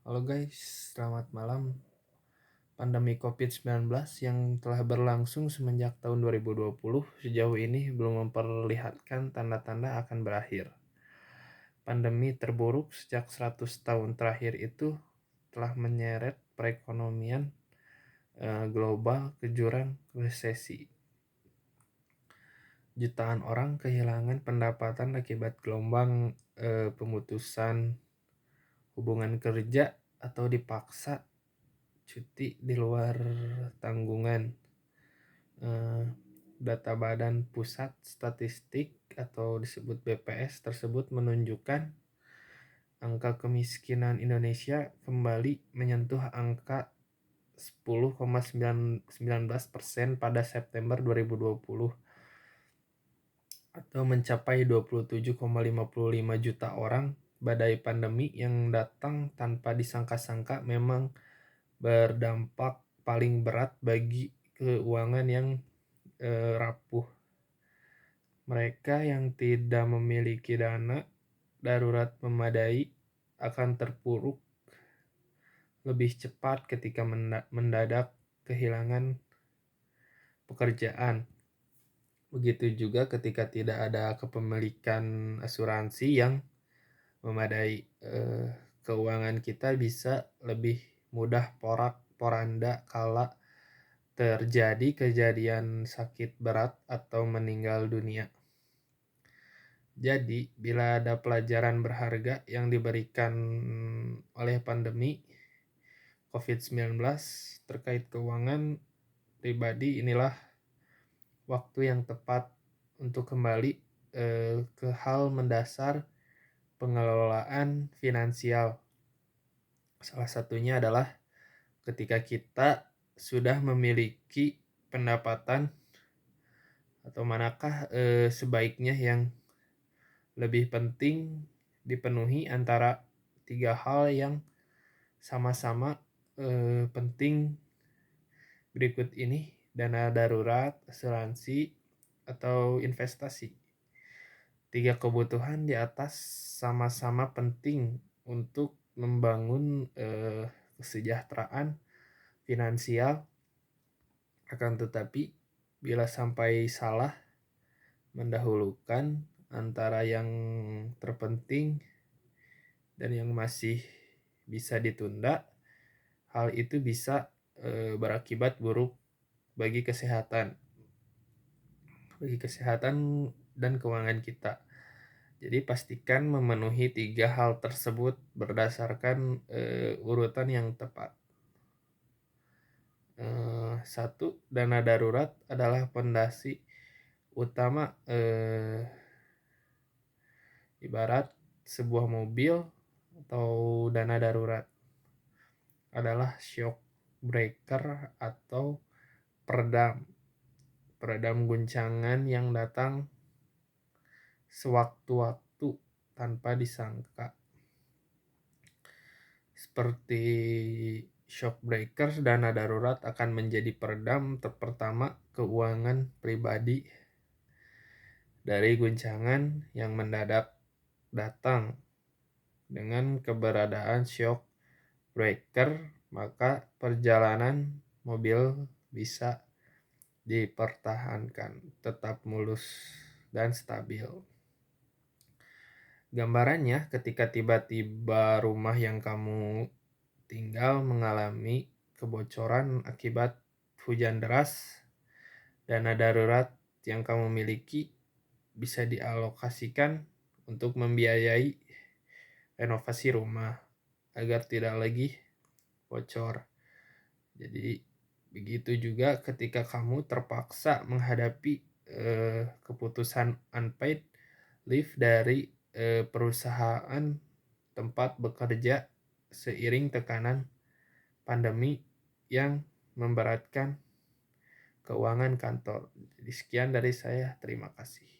Halo guys, selamat malam. Pandemi COVID-19 yang telah berlangsung semenjak tahun 2020 sejauh ini belum memperlihatkan tanda-tanda akan berakhir. Pandemi terburuk sejak 100 tahun terakhir itu telah menyeret perekonomian global ke jurang resesi. Jutaan orang kehilangan pendapatan akibat gelombang pemutusan hubungan kerja atau dipaksa cuti di luar tanggungan. Data Badan Pusat Statistik atau disebut BPS tersebut menunjukkan angka kemiskinan Indonesia kembali menyentuh angka 10,19% pada September 2020 atau mencapai 27,55 juta orang. Badai pandemi yang datang tanpa disangka-sangka memang berdampak paling berat bagi keuangan yang rapuh. Mereka yang tidak memiliki dana darurat memadai akan terpuruk lebih cepat ketika mendadak kehilangan pekerjaan. Begitu juga ketika tidak ada kepemilikan asuransi yang memadai, keuangan kita bisa lebih mudah porak-poranda kala terjadi kejadian sakit berat atau meninggal dunia. Jadi, bila ada pelajaran berharga yang diberikan oleh pandemi COVID-19 terkait keuangan pribadi, inilah waktu yang tepat untuk kembali ke hal mendasar pengelolaan finansial. Salah satunya adalah ketika kita sudah memiliki pendapatan atau manakah sebaiknya yang lebih penting dipenuhi antara tiga hal yang sama-sama penting berikut ini: dana darurat, asuransi, atau investasi. Tiga kebutuhan di atas sama-sama penting untuk membangun kesejahteraan finansial. Akan tetapi bila sampai salah mendahulukan antara yang terpenting dan yang masih bisa ditunda, hal itu bisa berakibat buruk bagi kesehatan dan keuangan kita. Jadi pastikan memenuhi tiga hal tersebut berdasarkan urutan yang tepat. 1. Dana darurat adalah pondasi utama. Ibarat sebuah mobil atau dana darurat adalah shock breaker atau peredam guncangan yang datang sewaktu-waktu tanpa disangka. Seperti shock breaker, dana darurat akan menjadi peredam pertama keuangan pribadi dari guncangan yang mendadak datang. Dengan keberadaan shock breaker, maka perjalanan mobil bisa dipertahankan tetap mulus dan stabil. Gambarannya, ketika tiba-tiba rumah yang kamu tinggal mengalami kebocoran akibat hujan deras, dana darurat yang kamu miliki bisa dialokasikan untuk membiayai renovasi rumah agar tidak lagi bocor. Jadi begitu juga ketika kamu terpaksa menghadapi keputusan unpaid leave dari perusahaan tempat bekerja seiring tekanan pandemi yang memberatkan keuangan kantor. Jadi sekian dari saya, terima kasih.